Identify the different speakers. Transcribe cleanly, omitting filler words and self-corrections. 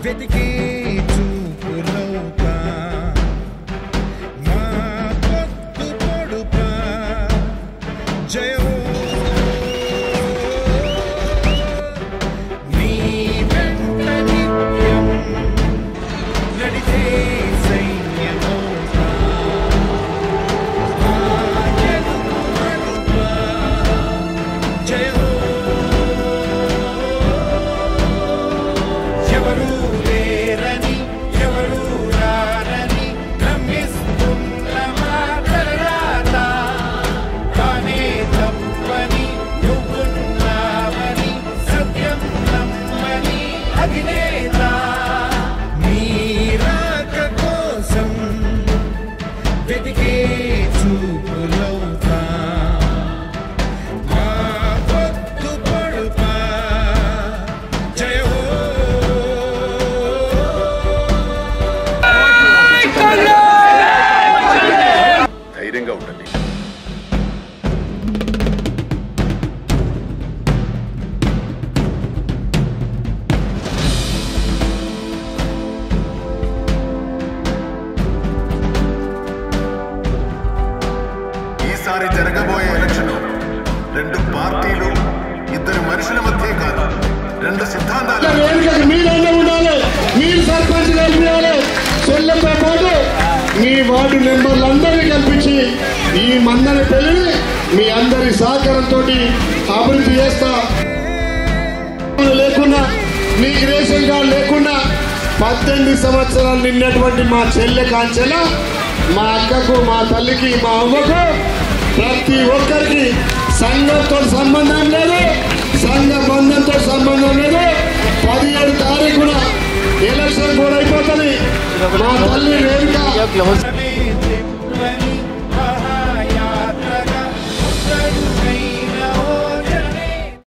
Speaker 1: వెతికి చూపులోకా మా పొత్తు పొడుపా జయో నీ వెంట నిత్యం నడిచే సైన్యమోకా మా గెలుపు మలుపా జయో ఎవరు లేరని ఎవరు రారని నమ్మిస్తున్న మాటరాత తానే తప్పని నువ్వున్నావని సత్యం నమ్మని అధినేత నీ రాక కోసం వెతికే చూపులవుతా మా పొత్తు పొడుపా జయో ధైర్యంగా ఉండండి. ఈసారి జరగబోయే ఎలక్షన్ రెండు పార్టీలు ఇద్దరు మనుషుల మధ్య కాదు, రెండు సిద్ధాంతాలు.
Speaker 2: మీరైనా ఉండాలి, మీరు సర్పంచ్ కలిపించాలి, చెల్లెతో పాటు మీ వార్డు మెంబర్లందరినీ కల్పించి ఈ మందరి పెళ్లిని మీ అందరి సహకారంతో అభివృద్ధి చేస్తా. లేకున్నా మీకు రేషన్ కార్డు లేకున్నా 18 సంవత్సరాలు నిన్నటువంటి మా చెల్లె కాంచెల మా అక్కకు మా తల్లికి మా అమ్మకు ప్రతి ఒక్కరికి సంఘంతో సంబంధం లేదు, సంఘ బంధంతో సంబంధం లేదు. 17 తారీఖున ఎలక్షన్ కూడా అయిపోతుంది. మా తల్లి రేణుక